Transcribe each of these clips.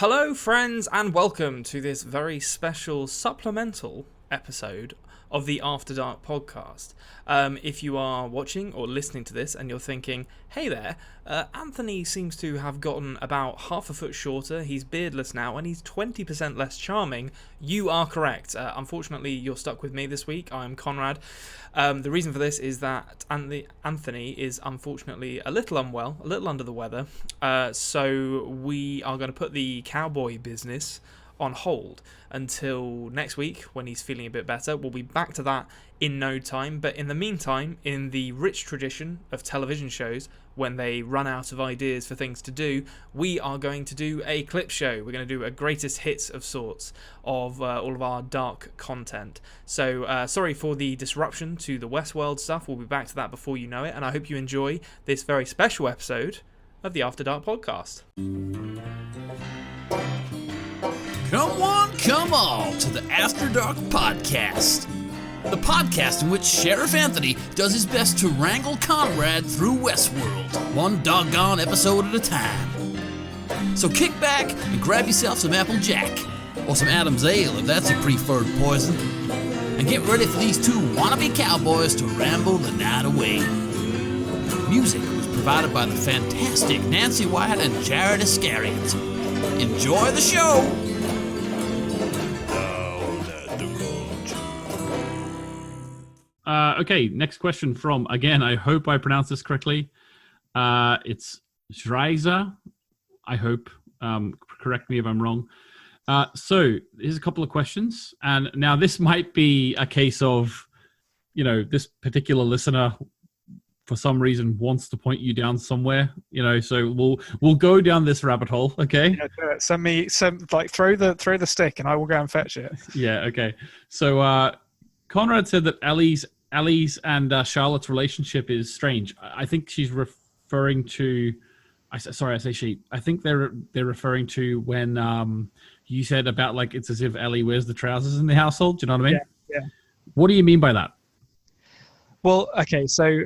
Hello, friends, and welcome to this very special supplemental episode of the After Dark podcast. If you are watching or listening to this and you're thinking, hey there, Anthony seems to have gotten about half a foot shorter, he's beardless now, and he's 20% less charming, you are correct. Unfortunately, you're stuck with me this week. I'm Konrad. The reason for this is that Anthony is unfortunately a little unwell, a little under the weather, so we are going to put the cowboy business on hold until next week when he's feeling a bit better. We'll be back to that in no time, but in the meantime, in the rich tradition of television shows, when they run out of ideas for things to do, we are going to do a clip show. We're going to do a greatest hits of sorts of all of our dark content. So sorry for the disruption to the Westworld stuff. We'll be back to that before you know it, and I hope you enjoy this very special episode of the After Dark podcast. Come on to the After Dark podcast. The podcast in which Sheriff Anthony does his best to wrangle Konrad through Westworld, one doggone episode at a time. So kick back and grab yourself some Apple Jack, or some Adam's Ale if that's your preferred poison, and get ready for these two wannabe cowboys to ramble the night away. Music was provided by the fantastic Nancy Wyatt and Jared Iscariot. Enjoy the show! Okay, next question from, again, I hope I pronounced this correctly. It's Schreiser. I hope. Correct me if I'm wrong. So here's a couple of questions. And now this might be a case of, this particular listener, for some reason, wants to point you down somewhere. So we'll go down this rabbit hole. Okay. Yeah, do it. Send me throw the stick, and I will go and fetch it. Yeah. Okay. So Konrad said that Ellie's and Charlotte's relationship is strange. I think she's referring to. I say she. I think they're referring to when you said about like it's as if Ellie wears the trousers in the household. Do you know what I mean? Yeah. What do you mean by that? Well, okay. So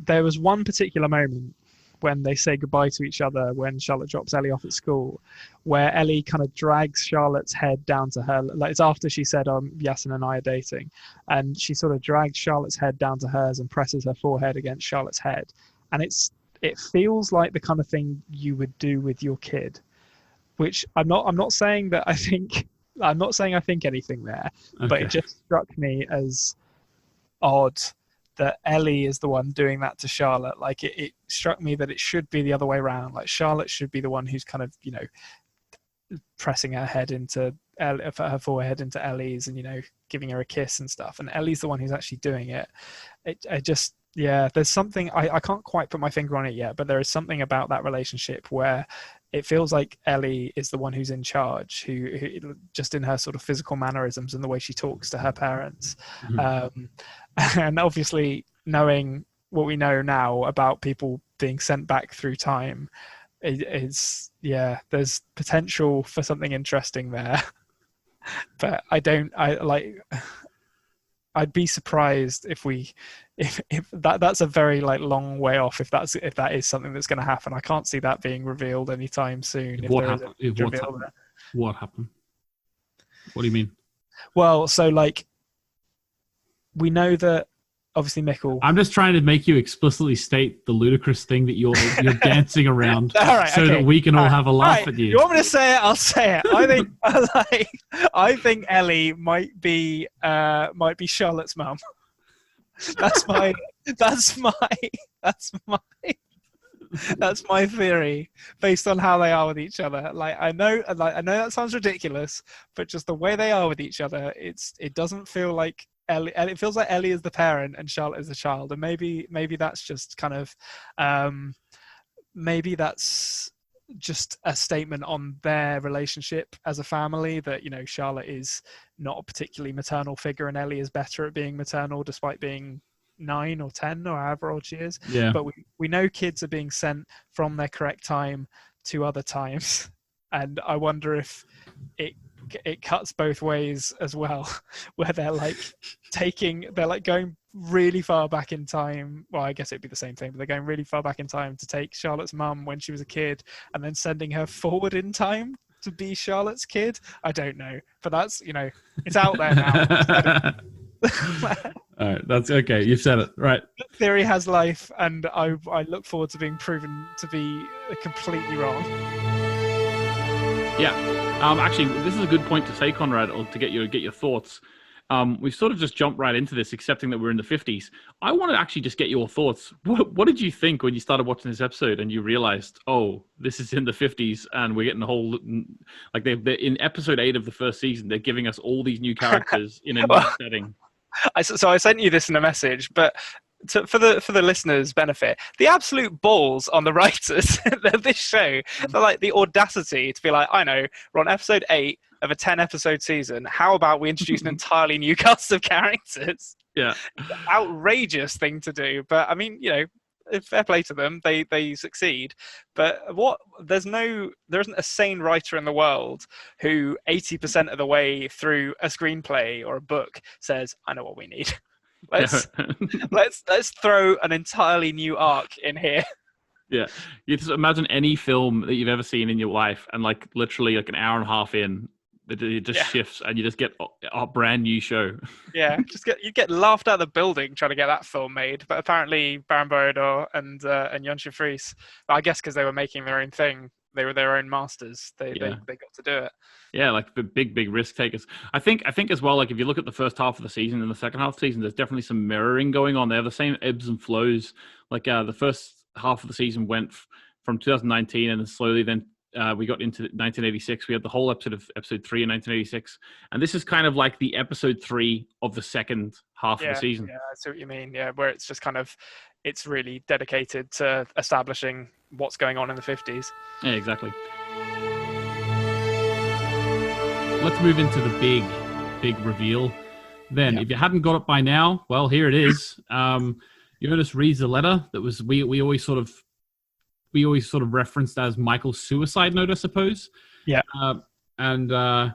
there was one particular moment when they say goodbye to each other when Charlotte drops Ellie off at school, where Ellie kind of drags Charlotte's head down to her. Like, it's after she said, Yasin and I are dating. And she sort of drags Charlotte's head down to hers and presses her forehead against Charlotte's head. And it feels like the kind of thing you would do with your kid, which I'm not saying that I think anything there, Okay. But it just struck me as odd that Ellie is the one doing that to Charlotte. Like it struck me that it should be the other way around. Like Charlotte should be the one who's kind of, pressing her head into her forehead into Ellie's and, giving her a kiss and stuff. And Ellie's the one who's actually doing it. There's something, I can't quite put my finger on it yet, but there is something about that relationship where it feels like Ellie is the one who's in charge, who just in her sort of physical mannerisms and the way she talks to her parents. Mm-hmm. And obviously knowing what we know now about people being sent back through time, there's potential for something interesting there. But I'd be surprised if that's a very long way off if that is something that's going to happen. I can't see that being revealed anytime soon. What happened? What happened? What do you mean? Well, so we know that obviously Mikkel. I'm just trying to make you explicitly state the ludicrous thing that you're dancing around, that we can all have a laugh at you. You want me to say it? I'll say it. I think Ellie might be Charlotte's mum. That's my theory based on how they are with each other. I know that sounds ridiculous, but just the way they are with each other, it doesn't feel like Ellie. It feels like Ellie is the parent and Charlotte is the child, and maybe that's just kind of maybe that's just a statement on their relationship as a family, that Charlotte is not a particularly maternal figure and Ellie is better at being maternal despite being 9 or 10 or however old she is. Yeah. But we know kids are being sent from their correct time to other times, and I wonder if it cuts both ways as well, where they're going really far back in time. Well, I guess it'd be the same thing, but they're going really far back in time to take Charlotte's mum when she was a kid and then sending her forward in time to be Charlotte's kid? I don't know, but that's, it's out there now. All right, that's okay. You've said it right. Theory has life, and I look forward to being proven to be completely wrong. Yeah. Actually, this is a good point to say, Konrad, or to get your thoughts. We sort of just jumped right into this, accepting that we're in the 50s. I want to actually just get your thoughts. What did you think when you started watching this episode and you realized, oh, this is in the 50s and we're getting a whole, like they're in episode 8 of the first season, they're giving us all these new characters in a new setting. So I sent you this in a message, but for the listeners' benefit, the absolute balls on the writers of this show, they're like the audacity to be like, I know, we're on episode 8 of a 10-episode season. How about we introduce an entirely new cast of characters? Yeah. Outrageous thing to do. But I mean, fair play to them. They succeed. But there isn't a sane writer in the world who 80% of the way through a screenplay or a book says, I know what we need. Let's throw an entirely new arc in here. Yeah. You just imagine any film that you've ever seen in your life and like literally like an hour and a half in, it just shifts and you just get a brand new show. Yeah, you get laughed out of the building trying to get that film made. But apparently Baron Borodor and Jan Fries, I guess because they were making their own thing, they were their own masters. They got to do it. Yeah, like the big risk takers. I think as well, like if you look at the first half of the season and the second half of the season, there's definitely some mirroring going on. They have the same ebbs and flows. Like the first half of the season went from 2019 and then slowly then we got into 1986. We had the whole episode of episode 3 in 1986. And this is kind of like the episode 3 of the second half of the season. Yeah, I see what you mean. Yeah, where it's just kind of, it's really dedicated to establishing what's going on in the 50s. Yeah, exactly. Let's move into the big reveal. Then, if you hadn't got it by now, well, here it is. Jonas reads a letter that was we always sort of referenced as Michael's suicide note, I suppose. Yeah. And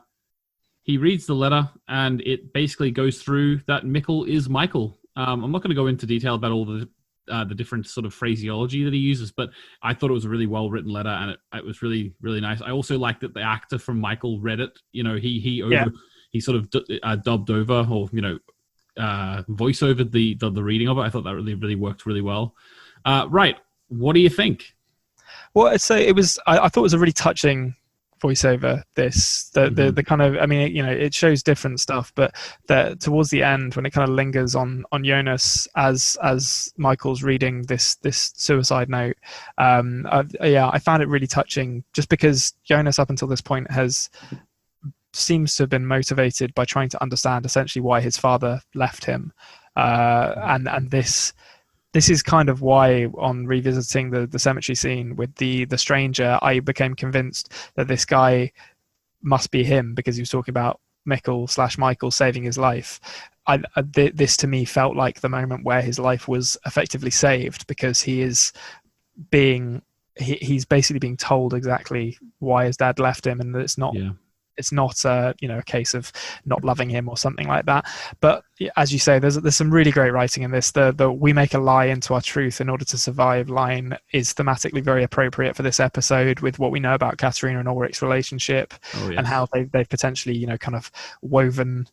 he reads the letter, and it basically goes through that Mikkel is Michael. I'm not going to go into detail about all the different sort of phraseology that he uses, but I thought it was a really well-written letter, and it was really, really nice. I also liked that the actor from Michael read it. He sort of dubbed over or, voice over the reading of it. I thought that really, really worked really well. Right. What do you think? Well, I'd say I thought it was a really touching voiceover. The kind of, I mean, it shows different stuff, but towards the end, when it kind of lingers on Jonas as Michael's reading this suicide note, I found it really touching, just because Jonas up until this point seems to have been motivated by trying to understand essentially why his father left him, and this is kind of why, on revisiting the cemetery scene with the stranger, I became convinced that this guy must be him, because he was talking about Michael saving his life. This to me felt like the moment where his life was effectively saved, because he's basically being told exactly why his dad left him, and that it's not. Yeah. It's not a case of not loving him or something like that. But as you say, there's some really great writing in this. The "we make a lie into our truth in order to survive" line is thematically very appropriate for this episode, with what we know about Katerina and Ulrich's relationship, and how they've potentially kind of woven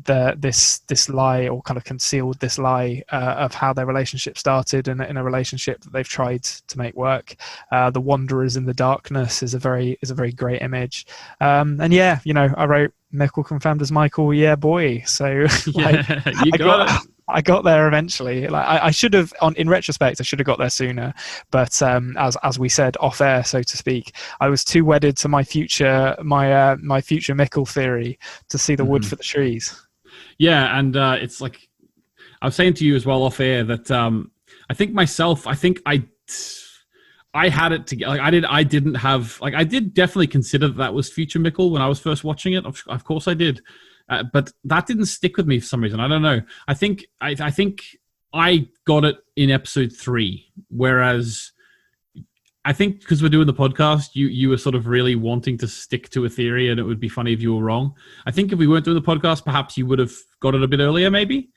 this lie, or kind of concealed this lie of how their relationship started, in a relationship that they've tried to make work. The Wanderers in the Darkness is a very great image, and I wrote Mikkel confirmed as Michael, yeah boy. So I got there eventually. Like I should have, in retrospect, I should have got there sooner. But as we said off air, so to speak, I was too wedded to my future Mikkel theory to see the wood for the trees. Yeah, and it's like I was saying to you as well off air that I had it together. Like I didn't have, like, I did definitely consider that was future Mikkel when I was first watching it. Of course I did. But that didn't stick with me for some reason. I don't know. I think I got it in episode 3, whereas I think because we're doing the podcast, you were sort of really wanting to stick to a theory, and it would be funny if you were wrong. I think if we weren't doing the podcast, perhaps you would have got it a bit earlier, maybe.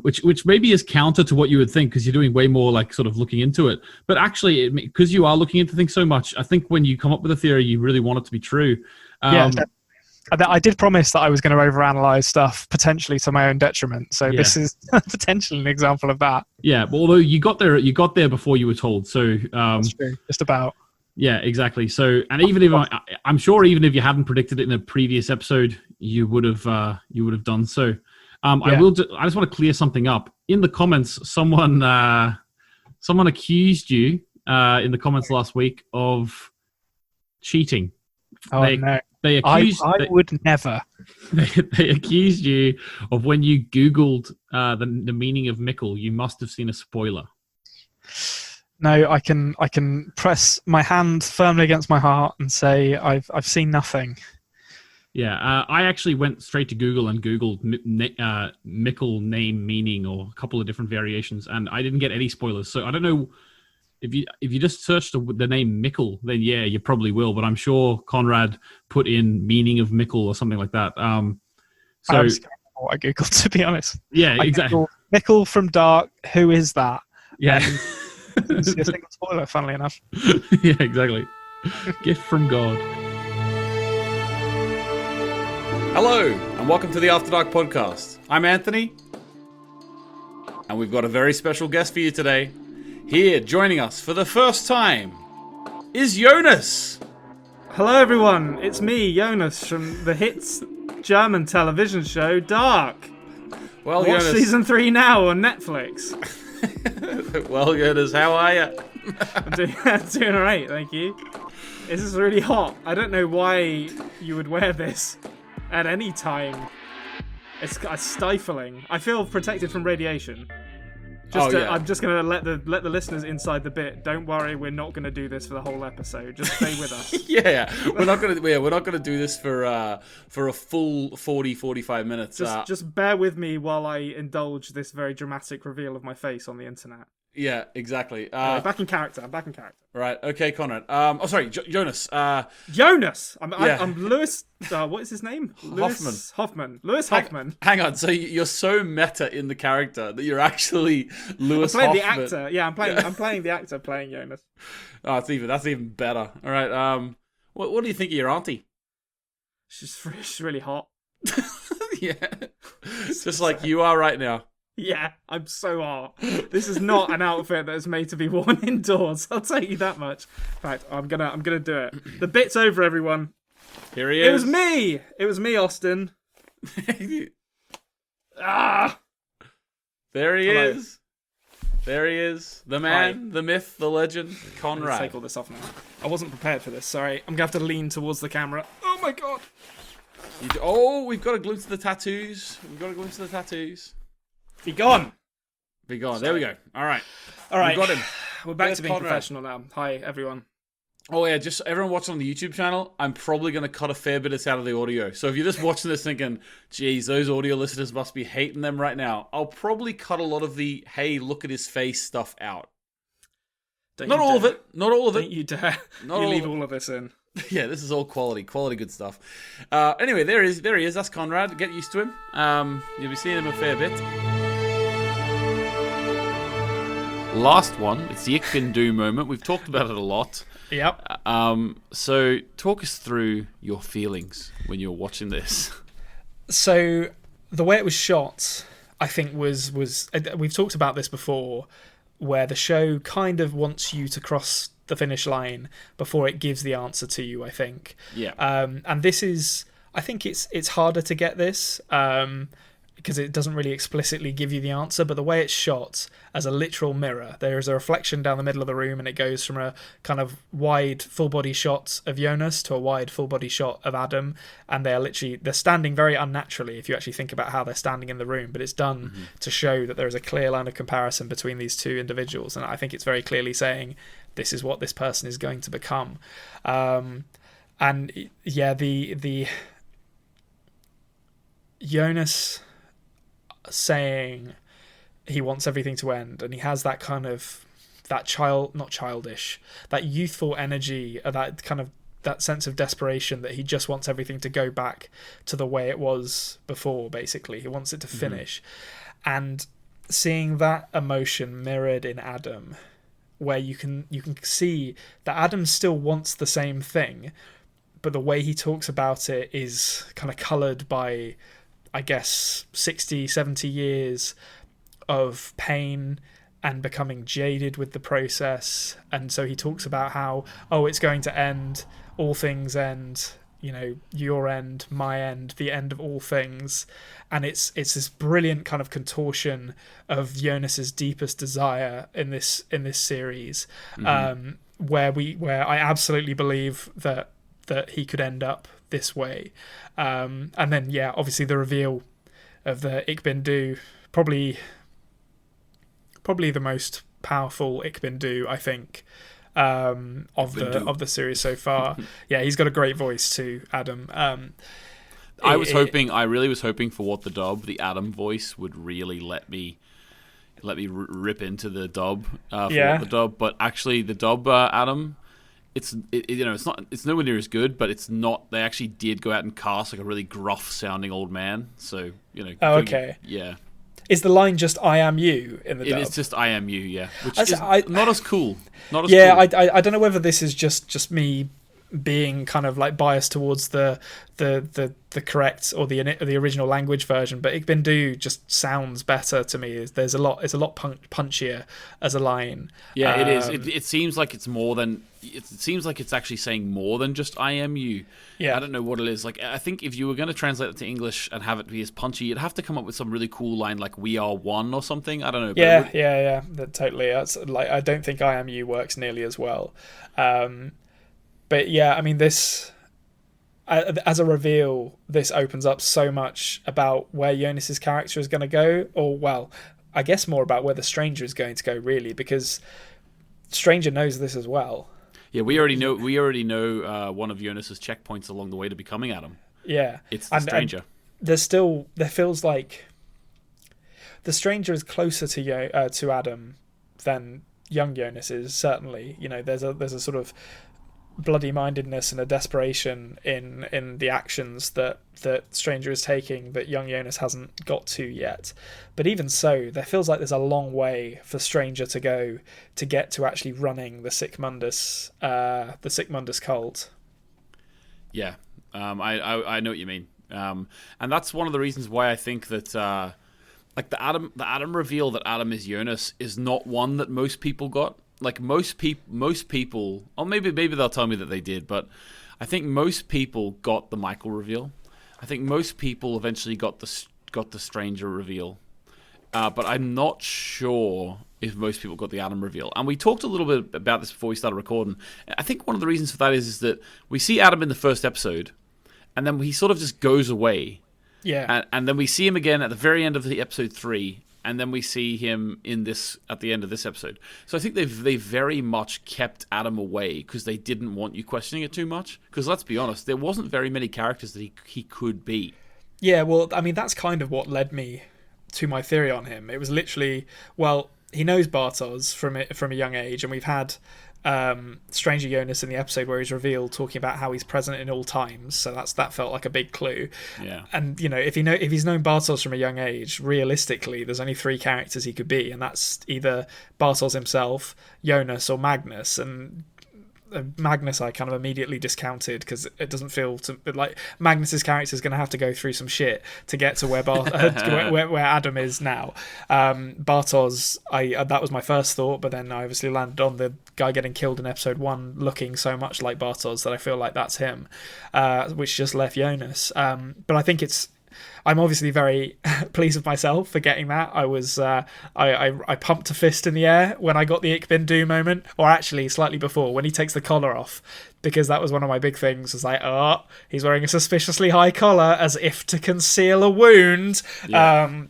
which maybe is counter to what you would think because you're doing way more like sort of looking into it. But actually, because you are looking into things so much, I think when you come up with a theory, you really want it to be true. I did promise that I was going to overanalyze stuff potentially to my own detriment. So this is potentially an example of that. Yeah, but although you got there before you were told. So that's true. Just about. Yeah, exactly. So, and even if I'm sure, even if you hadn't predicted it in a previous episode, you would have done so. I just want to clear something up. In the comments, someone accused you in the comments last week of cheating. Oh no! They accused. I would never. They accused you of when you Googled the meaning of mickle. You must have seen a spoiler. No, I can press my hand firmly against my heart and say I've seen nothing. Yeah, I actually went straight to Google and Googled mickle name meaning or a couple of different variations, and I didn't get any spoilers. So I don't know if you just search the name mickle, then yeah, you probably will. But I'm sure Konrad put in meaning of mickle or something like that. So I googled, to be honest. Yeah, exactly. Mickle from Dark. Who is that? Yeah. It's a single spoiler, funnily enough. Yeah, exactly. Gift from God. Hello, and welcome to the After Dark podcast. I'm Anthony, and we've got a very special guest for you today. Here, joining us for the first time, is Jonas. Hello, everyone. It's me, Jonas, from the hits German television show Dark. Well, Watch Jonas. season 3 now on Netflix. Well, Jonas, how are you? I'm doing alright, thank you. This is really hot. I don't know why you would wear this at any time. It's stifling. I feel protected from radiation. I'm just gonna let the listeners inside the bit. Don't worry, we're not gonna do this for the whole episode. Just stay with us. Yeah, we're not gonna do this for a full 40-45 minutes. Just bear with me while I indulge this very dramatic reveal of my face on the internet. Yeah, exactly. Back in character. I'm back in character. Right. Okay, Konrad. Sorry, Jonas. Jonas. I'm Lewis. What is his name? Hoffman. Lewis Hoffman. Hang on. So you're so meta in the character that you're actually Lewis Hoffman. the actor. Yeah, I'm playing the actor playing Jonas. Oh, that's even better. All right. What do you think of your auntie? She's really hot. Yeah. Just like you are right now. Yeah, I'm so hot. This is not an outfit that is made to be worn indoors. I'll tell you that much. In fact, I'm gonna do it. The bit's over, everyone. Here he is. It was me, Austin. There he is. There he is. The man, the myth, the legend, Konrad. Take all this off now. I wasn't prepared for this. Sorry. I'm gonna have to lean towards the camera. Oh my god. We've got a glimpse of the tattoos. Be gone. There we go. All right. We got him. We're back There's to being Konrad. professional now. Hi, everyone. Oh yeah, just everyone watching on the YouTube channel, I'm probably going to cut a fair bit out of the audio. So if you're just watching this thinking, geez, those audio listeners must be hating them right now, I'll probably cut a lot of the, hey, look at his face stuff out. Not all of it. Don't you dare. You leave all of this in. Yeah, this is all quality good stuff. Anyway, there he is. That's Konrad. Get used to him. You'll be seeing him a fair bit. Last one, it's the Ick Bin Do moment. We've talked about it a lot. Yep. So talk us through your feelings when you're watching this. So the way it was shot, I think was we've talked about this before, where the show kind of wants you to cross the finish line before it gives the answer to you, I think. Yeah. And this is, I think it's harder to get this because it doesn't really explicitly give you the answer, but the way it's shot as a literal mirror, there is a reflection down the middle of the room and it goes from a kind of wide full body shot of Jonas to a wide full body shot of Adam, and they're standing very unnaturally if you actually think about how they're standing in the room, but it's done to show that there is a clear line of comparison between these two individuals, and I think it's very clearly saying this is what this person is going to become. And yeah, the Jonas saying he wants everything to end, and he has that kind of that youthful energy, that sense of desperation that he just wants everything to go back to the way it was before. Basically, he wants it to finish. and seeing that emotion mirrored in Adam, where you can see that Adam still wants the same thing, but the way he talks about it is kind of coloured by, I guess, 60, 70 years of pain and becoming jaded with the process. And so he talks about how, oh, it's going to end, all things end, your end, my end, the end of all things. And it's this brilliant kind of contortion of Jonas's deepest desire in this series, where I absolutely believe that he could end up this way. And then, yeah, obviously the reveal of the Ik Ben Du, probably the most powerful Ik Ben Du, I think, of the series so far. Yeah, he's got a great voice too, Adam. I really was hoping for what the Adam voice would really let me rip into the dub for what the dub, but actually the dub Adam, it's nowhere near as good, but it's not. They actually did go out and cast like a really gruff sounding old man, so Oh, okay. Yeah. Is the line just "I am you" in the dub? It's just "I am you," yeah, which is not as cool. Not as yeah, cool. I don't know whether this is just me being kind of like biased towards the correct or the original language version, but Ik Ben Du just sounds better to me. It's a lot punchier as a line. Yeah, it is. It seems like it's more than. It seems like it's actually saying more than just "I am you." Yeah, I don't know what it is. Like, I think if you were going to translate it to English and have it be as punchy, you'd have to come up with some really cool line like "We are one" or something. I don't know. Yeah. Totally. That's like, I don't think "I am you" works nearly as well. But yeah, I mean, this as a reveal, this opens up so much about where Jonas's character is going to go, or well, I guess more about where the stranger is going to go, really, because Stranger knows this as well. Yeah, we already know one of Jonas's checkpoints along the way to becoming Adam. Yeah, it's the stranger. And there feels like the stranger is closer to Adam than young Jonas is. Certainly, there's a sort of bloody-mindedness and a desperation in the actions that Stranger is taking that young Jonas hasn't got to yet. But even so, there feels like there's a long way for Stranger to go to get to actually running the Sic Mundus cult. Yeah, I know what you mean, and that's one of the reasons why I think that like the Adam reveal that Adam is Jonas is not one that most people got. Like most people, or maybe they'll tell me that they did, but I think most people got the Michael reveal. I think most people eventually got the Stranger reveal, but I'm not sure if most people got the Adam reveal. And we talked a little bit about this before we started recording. I think one of the reasons for that is that we see Adam in the first episode, and then he sort of just goes away. Yeah, and then we see him again at the very end of the episode 3. And then we see him at the end of this episode. So I think they very much kept Adam away because they didn't want you questioning it too much. Because let's be honest, there wasn't very many characters that he could be. Yeah, well, I mean, that's kind of what led me to my theory on him. It was literally, well, he knows Bartos from a young age, and we've had Stranger Jonas in the episode where he's revealed talking about how he's present in all times, so that felt like a big clue. Yeah. And if he's known Bartos from a young age, realistically there's only 3 characters he could be, and that's either Bartos himself, Jonas, or Magnus. And Magnus I kind of immediately discounted because it doesn't feel like Magnus's character is going to have to go through some shit to get to where where Adam is now. Bartos, that was my first thought, but then I obviously landed on the guy getting killed in episode 1 looking so much like Bartos that I feel like that's him, which just left Jonas. But I think I'm obviously very pleased with myself for getting that. I was I pumped a fist in the air when I got the Ik Ben Du moment, or actually slightly before, when he takes the collar off, because that was one of my big things. Was like, oh, he's wearing a suspiciously high collar as if to conceal a wound. Yeah.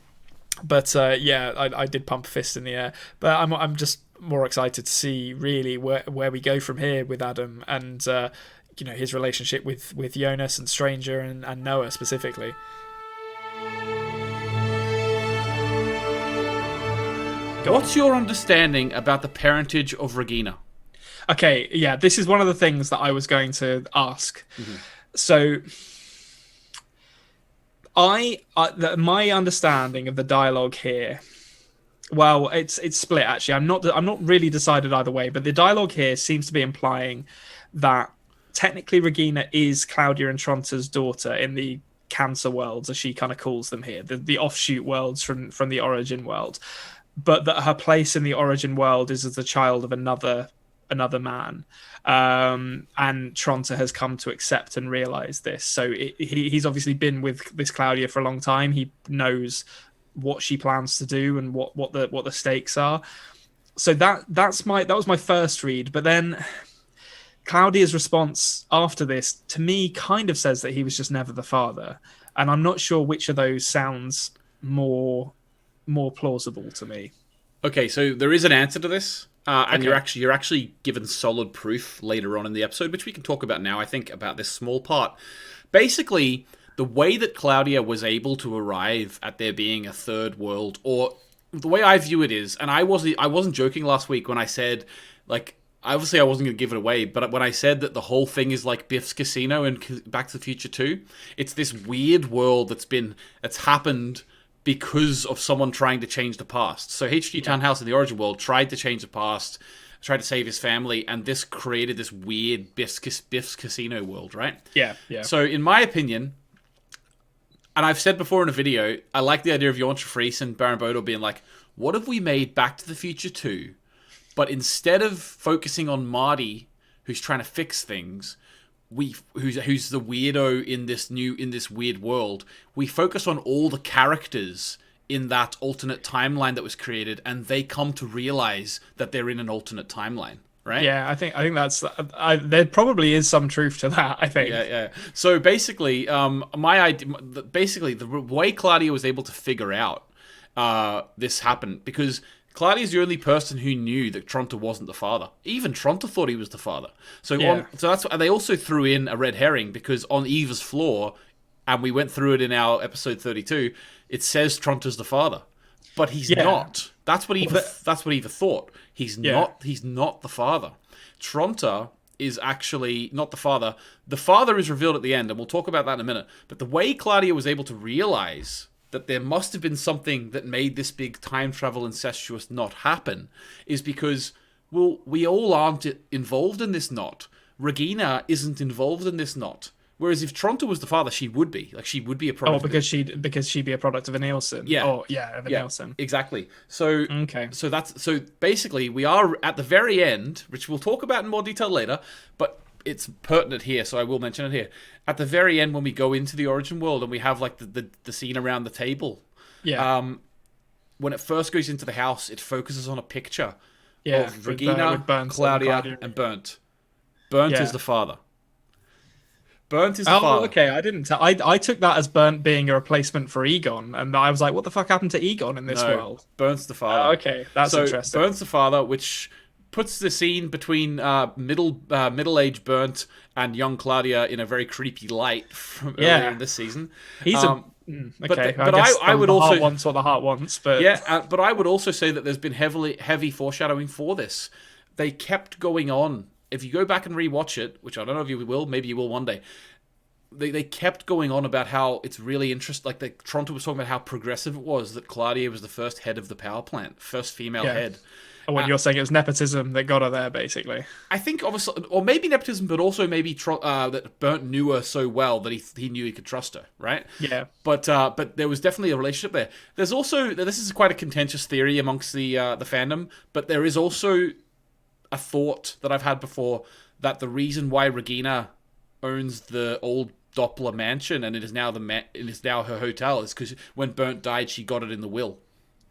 I did pump a fist in the air, but I'm just more excited to see really where we go from here with Adam and his relationship with Jonas and Stranger and Noah specifically. What's your understanding about the parentage of Regina? Okay, yeah, this is one of the things that I was going to ask. Mm-hmm. So, My understanding of the dialogue here, well, it's split actually. I'm not really decided either way, but the dialogue here seems to be implying that technically Regina is Claudia and Tronta's daughter in the Cancer worlds, as she kind of calls them here, the offshoot worlds from the origin world, but that her place in the origin world is as the child of another man, and Tronta has come to accept and realize this. So he's obviously been with this Claudia for a long time. He knows what she plans to do and what the stakes are. So that was my first read. But then Claudia's response after this to me kind of says that he was just never the father, and I'm not sure which of those sounds more plausible to me. Okay, so there is an answer to this, and you're actually given solid proof later on in the episode, which we can talk about now. I think about this small part. Basically, the way that Claudia was able to arrive at there being a third world, or the way I view it is, and I wasn't joking last week when I said, like, obviously I wasn't going to give it away, but when I said that the whole thing is like Biff's Casino and Back to the Future 2, it's this weird world that's happened because of someone trying to change the past. So H.G. Tannhaus in the origin world tried to change the past, tried to save his family, and this created this weird Biff's Casino world, right? Yeah. So in my opinion, and I've said before in a video, I like the idea of Jorn Fries and Baron Bodor being like, what if we made Back to the Future 2, but instead of focusing on Marty, who's trying to fix things, who's the weirdo in this weird world, we focus on all the characters in that alternate timeline that was created, and they come to realize that they're in an alternate timeline, right? Yeah, I think that's there probably is some truth to that. I think. Yeah. So basically, my idea, basically, the way Claudia was able to figure out this happened because Claudia's the only person who knew that Tronta wasn't the father. Even Tronta thought he was the father. So and they also threw in a red herring because on Eva's floor, and we went through it in our episode 32, it says Tronta's the father, but he's not. That's what Eva thought. He's not the father. Tronta is actually not the father. The father is revealed at the end, and we'll talk about that in a minute. But the way Claudia was able to realize that there must have been something that made this big time travel incestuous knot happen is because, well, we all aren't involved in this knot. Regina isn't involved in this knot. Whereas if Tronta was the father, she would be. Like, she would be a product. Oh, because she'd be a product of a Nielsen. Yeah. Oh, yeah, of a Nielsen. Exactly. So okay. So basically we are at the very end, which we'll talk about in more detail later, but it's pertinent here, so I will mention it here. At the very end, when we go into the origin world and we have like the scene around the table, when it first goes into the house, it focuses on a picture of Regina, with Claudia, and Bernd. Bernd is the father. Bernd is the father. Oh, okay. I didn't. I took that as Bernd being a replacement for Egon, and I was like, "What the fuck happened to Egon in this world?" Bernd's the father. Okay, that's interesting. Bernd's the father, which puts the scene between middle-aged Bernd and young Claudia in a very creepy light from earlier in this season. He's okay. But I would also wants what the heart wants, but but I would also say that there's been heavy foreshadowing for this. They kept going on. If you go back and rewatch it, which I don't know if you will, maybe you will one day. They kept going on about how it's really interesting. Like Tronta was talking about how progressive it was that Claudia was the first head of the power plant, first female head. When you're saying it was nepotism that got her there, basically. I think obviously, or maybe nepotism, but also maybe that Bernd knew her so well that he knew he could trust her, right? Yeah. But there was definitely a relationship there. There's also, this is quite a contentious theory amongst the fandom, but there is also a thought that I've had before that the reason why Regina owns the old Doppler mansion and it is now her hotel is because when Bernd died, she got it in the will.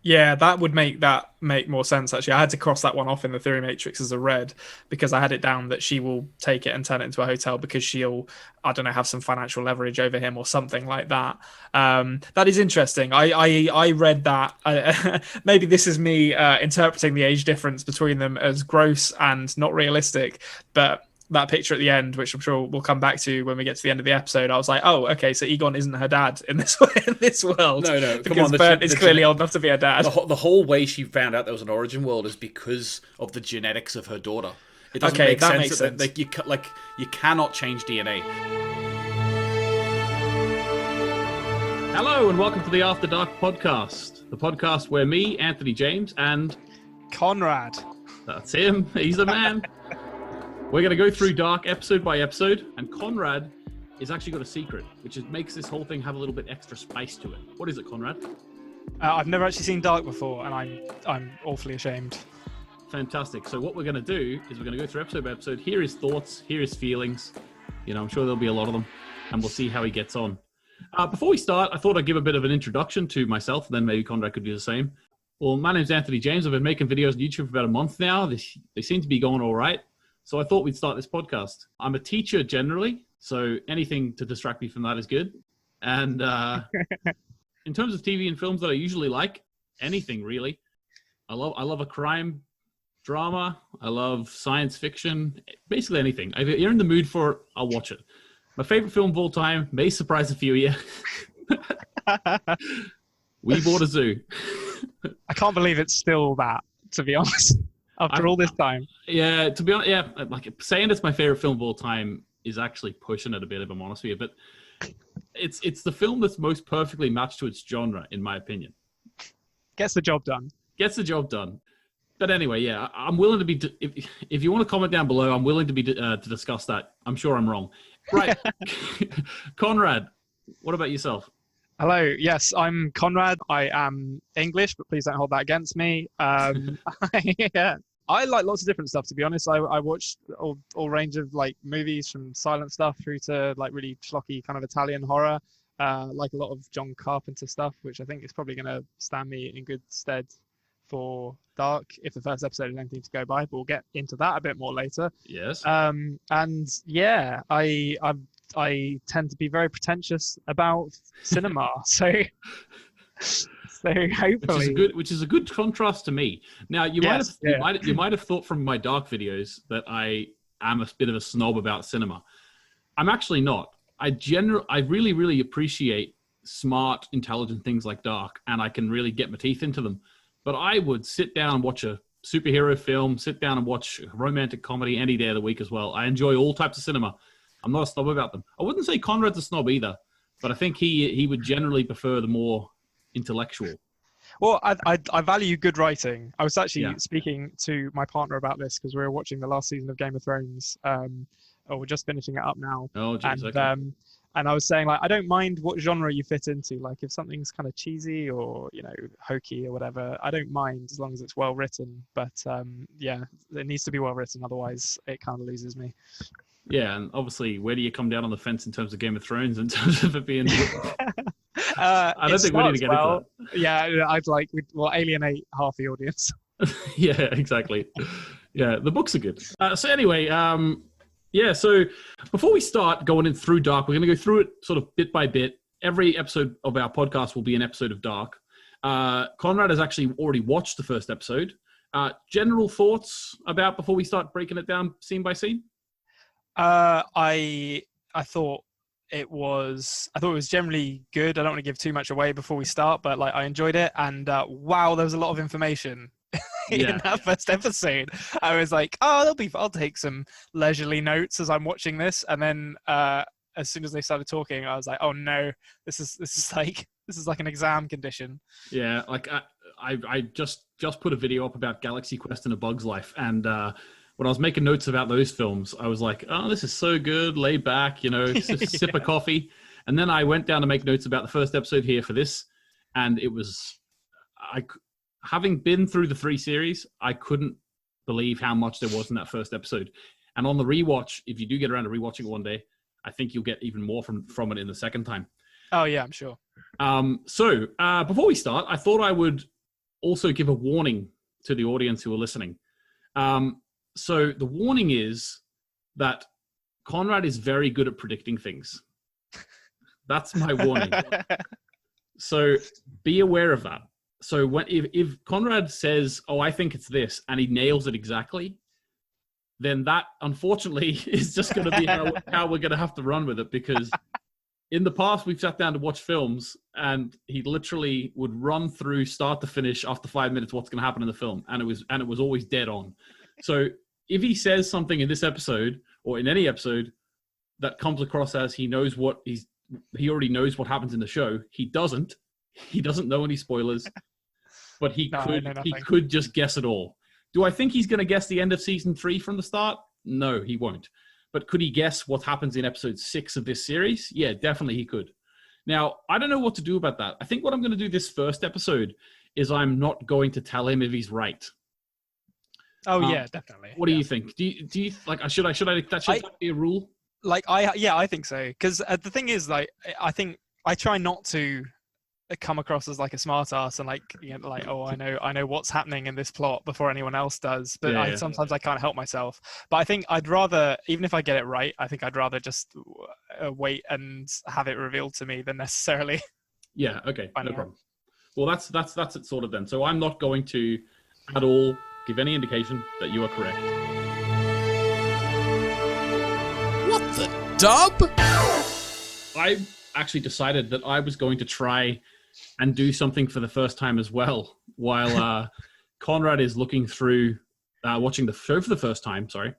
Yeah, that would make more sense, actually. I had to cross that one off in the Theory Matrix as a red because I had it down that she will take it and turn it into a hotel because she'll, I don't know, have some financial leverage over him or something like that. That is interesting. I read that. Maybe this is me interpreting the age difference between them as gross and not realistic, but that picture at the end, which I'm sure we'll come back to when we get to the end of the episode, I was like, oh, okay, so Egon isn't her dad in this world. No, because come on, Bernd is clearly old enough to be her dad. The whole way she found out there was an origin world is because of the genetics of her daughter. It doesn't make sense. Makes sense. You cannot change DNA. Hello and welcome to the After Dark podcast, the podcast where me, Anthony James, and Konrad. that's him, he's the man. We're going to go through Dark episode by episode, and Konrad has actually got a secret, which makes this whole thing have a little bit extra spice to it. What is it, Konrad? I've never actually seen Dark before, and I'm awfully ashamed. Fantastic. So what we're going to do is we're going to go through episode by episode, hear his thoughts, hear his feelings. You know, I'm sure there'll be a lot of them, and we'll see how he gets on. Before we start, I thought I'd give a bit of an introduction to myself, then maybe Konrad could do the same. Well, my name's Anthony James. I've been making videos on YouTube for about a month now. They seem to be going all right. So I thought we'd start this podcast. I'm a teacher generally, so anything to distract me from that is good. And in terms of TV and films that I usually like, anything really. I love a crime drama. I love science fiction. Basically anything. If you're in the mood for it, I'll watch it. My favorite film of all time may surprise a few of you. We Bought a Zoo. I can't believe it's still that, to be honest, after all this time. Yeah, to be honest, yeah, like saying it's my favorite film of all time is actually pushing it a bit, if I'm honest with you. But it's the film that's most perfectly matched to its genre, in my opinion. Gets the job done. Gets the job done. But anyway, yeah, I'm willing to be. If you want to comment down below, I'm willing to be to discuss that. I'm sure I'm wrong. Right, Konrad, what about yourself? Hello. Yes, I'm Konrad. I am English, but please don't hold that against me. Yeah. I like lots of different stuff, to be honest. I watch all range of like movies, from silent stuff through to like really schlocky kind of Italian horror. Like a lot of John Carpenter stuff, which I think is probably going to stand me in good stead for Dark if the first episode is anything to go by. But we'll get into that a bit more later. Yes. And yeah, I tend to be very pretentious about cinema, so hopefully, which is a good contrast to me. Now you might have thought from my Dark videos that I am a bit of a snob about cinema. I'm actually not. I really, really appreciate smart, intelligent things like Dark, and I can really get my teeth into them. But I would sit down and watch a superhero film, sit down and watch a romantic comedy any day of the week as well. I enjoy all types of cinema. I'm not a snob about them. I wouldn't say Konrad's a snob either, but I think he would generally prefer the more intellectual. Well, I value good writing. I was actually speaking to my partner about this because we were watching the last season of Game of Thrones. We're just finishing it up now. Oh, geez, and, okay. And I was saying, like, I don't mind what genre you fit into. Like, if something's kind of cheesy or, you know, hokey or whatever, I don't mind as long as it's well written. But yeah, it needs to be well written. Otherwise, it kind of loses me. Yeah, and obviously, where do you come down on the fence in terms of Game of Thrones, in terms of it being... I don't think we need to get into that. Yeah, I'd like, we'll alienate half the audience. Yeah, exactly. Yeah, the books are good. So anyway, yeah, so before we start going in through Dark, we're going to go through it sort of bit by bit. Every episode of our podcast will be an episode of Dark. Konrad has actually already watched the first episode. General thoughts about before we start breaking it down scene by scene? I thought it was generally good. I don't want to give too much away before we start, but like I enjoyed it, and wow, there was a lot of information in that first episode. I was like, oh, I'll take some leisurely notes as I'm watching this, and then as soon as they started talking, I was like, oh no, this is like an exam condition. Yeah, like I just put a video up about Galaxy Quest and A Bug's Life, and when I was making notes about those films, I was like, oh, this is so good, lay back, you know, sip of coffee. And then I went down to make notes about the first episode here for this, and it was, having been through the 3 series, I couldn't believe how much there was in that first episode. And on the rewatch, if you do get around to rewatching it one day, I think you'll get even more from it in the second time. Oh yeah, I'm sure. So before we start, I thought I would also give a warning to the audience who are listening. So the warning is that Konrad is very good at predicting things. That's my warning. So be aware of that. So if Konrad says, oh, I think it's this, and he nails it exactly, then that, unfortunately, is just going to be how we're going to have to run with it. Because in the past, we've sat down to watch films, and he literally would run through start to finish after 5 minutes what's going to happen in the film, and it was always dead on. So if he says something in this episode or in any episode that comes across as he knows what he already knows what happens in the show. He doesn't. He doesn't know any spoilers, but he could just guess it all. Do I think he's going to guess the end of season 3 from the start? No, he won't. But could he guess what happens in episode 6 of this series? Yeah, definitely he could. Now, I don't know what to do about that. I think what I'm going to do this first episode is I'm not going to tell him if he's right. Oh yeah, definitely. What do you think? Do you like? Should that be a rule? Like I think so. Because the thing is, like, I think I try not to come across as like a smart ass and like, you know, like, oh, I know what's happening in this plot before anyone else does. But sometimes I can't help myself. But I think I'd rather, even if I get it right, I think I'd rather just wait and have it revealed to me than necessarily. Yeah. Okay. No problem. Well, that's it sorted then. So I'm not going to at all give any indication that you are correct. What the dub? I actually decided that I was going to try and do something for the first time as well, while Konrad is looking through, watching the show for the first time. Sorry,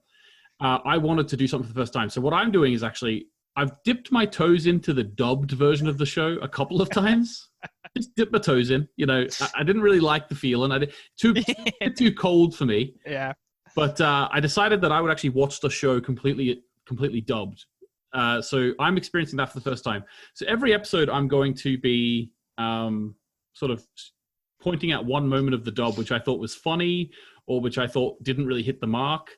I wanted to do something for the first time. So what I'm doing is actually I've dipped my toes into the dubbed version of the show a couple of times. Just dipped my toes in. You know, I didn't really like the feel, and too cold for me. Yeah. But I decided that I would actually watch the show completely dubbed. So I'm experiencing that for the first time. So every episode, I'm going to be sort of pointing at one moment of the dub, which I thought was funny or which I thought didn't really hit the mark.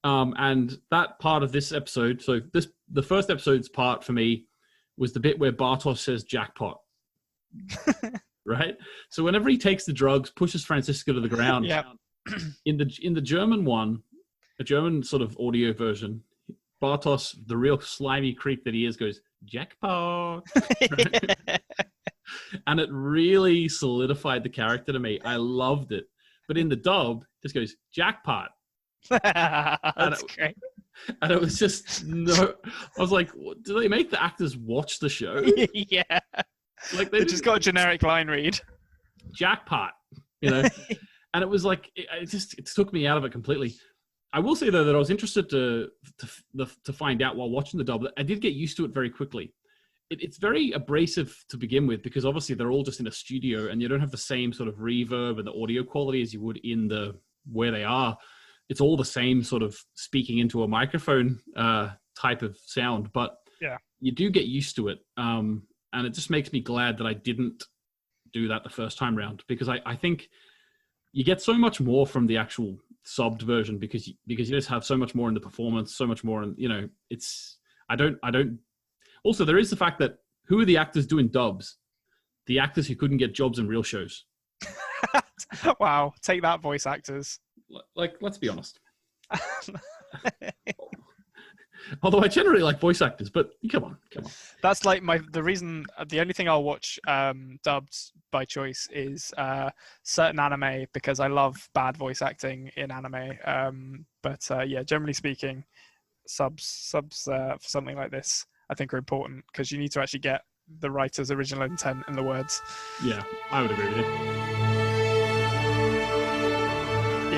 And that part of this episode, so the first episode's part for me was the bit where Bartos says jackpot. Right? So whenever he takes the drugs, pushes Francisco to the ground, in the German one, a German sort of audio version, Bartos, the real slimy creep that he is, goes, jackpot. And it really solidified the character to me. I loved it. But in the dub, it just goes, jackpot. That's great. And it was just, I was like, do they make the actors watch the show? Yeah. Like they just got a generic line read. Jackpot, you know? And it was like, it took me out of it completely. I will say, though, that I was interested to find out while watching the dub. I did get used to it very quickly. It's very abrasive to begin with because obviously they're all just in a studio and you don't have the same sort of reverb and the audio quality as you would in where they are. It's all the same sort of speaking into a microphone type of sound, but you do get used to it. And it just makes me glad that I didn't do that the first time round because I think you get so much more from the actual subbed version because you just have so much more in the performance, so much more in, you know, I don't. Also, there is the fact that who are the actors doing dubs? The actors who couldn't get jobs in real shows. Wow, take that, voice actors. Like, let's be honest. Although I generally like voice actors, but come on. That's like the only thing I'll watch dubbed by choice is certain anime because I love bad voice acting in anime. But generally speaking, subs for something like this I think are important because you need to actually get the writer's original intent in the words. Yeah, I would agree with you.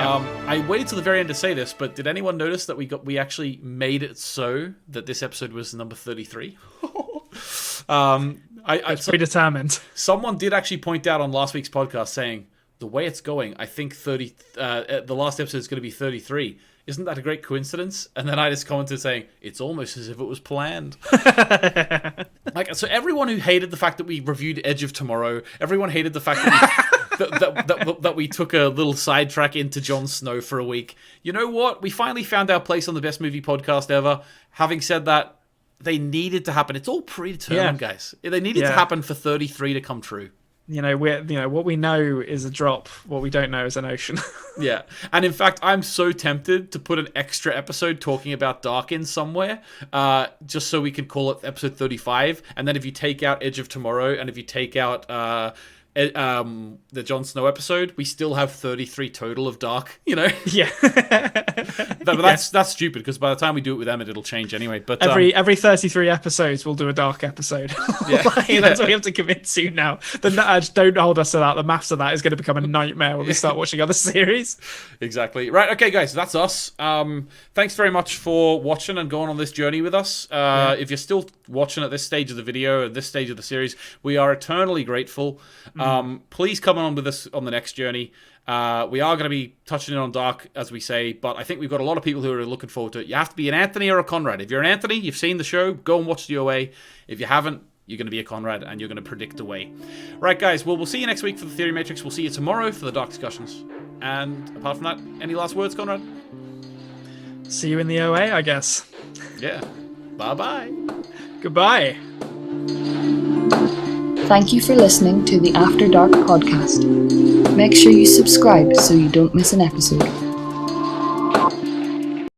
I waited till the very end to say this, but did anyone notice that we actually made it so that this episode was number 33? It's predetermined. Someone did actually point out on last week's podcast saying, the way it's going, I think the last episode is going to be 33. Isn't that a great coincidence? And then I just commented saying, it's almost as if it was planned. So everyone who hated the fact that we reviewed Edge of Tomorrow, everyone hated the fact that that we took a little sidetrack into Jon Snow for a week. You know what? We finally found our place on the best movie podcast ever. Having said that, they needed to happen. It's all predetermined, guys. They needed to happen for 33 to come true. What we know is a drop. What we don't know is an ocean. Yeah. And in fact, I'm so tempted to put an extra episode talking about Darkin somewhere, just so we can call it episode 35. And then if you take out Edge of Tomorrow and if you take out the Jon Snow episode, we still have 33 total of Dark, you know? Yeah. But that's stupid, because by the time we do it with Emmett, it'll change anyway. But every 33 episodes, we'll do a Dark episode. Yeah. That's what we have to commit to now. Don't hold us to that. The maths of that is going to become a nightmare when we start watching other series. Exactly. Right, okay, guys, that's us. Thanks very much for watching and going on this journey with us. If you're still watching at this stage of the video, at this stage of the series, we are eternally grateful. Please come on with us on the next journey. We are going to be touching in on Dark, as we say, but I think we've got a lot of people who are looking forward to it. You have to be an Anthony or a Konrad. If you're an Anthony, you've seen the show, go and watch the OA. If you haven't, you're going to be a Konrad, and you're going to predict away. Right, guys, well, we'll see you next week for the Theory Matrix. We'll see you tomorrow for the Dark discussions. And apart from that, any last words, Konrad? See you in the OA, I guess. Yeah. Bye-bye. Goodbye. Thank you for listening to the After Dark podcast. Make sure you subscribe so you don't miss an episode.